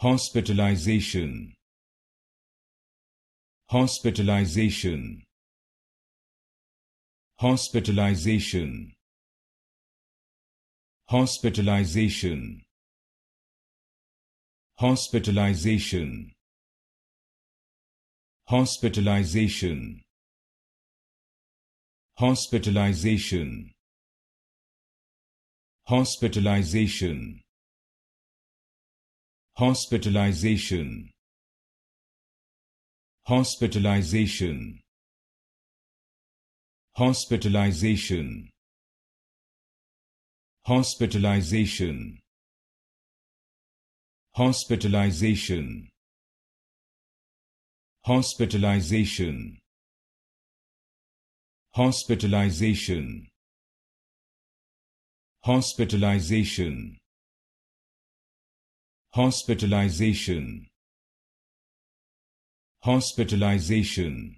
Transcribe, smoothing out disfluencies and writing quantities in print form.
Hospitalization. Hospitalization. Hospitalization. Hospitalization. Hospitalization. Hospitalization. Hospitalization. Hospitalization. Hospitalization. Hospitalization. Hospitalization. Hospitalization. Hospitalization. Hospitalization. Hospitalization. Hospitalization. Hospitalization. Hospitalization.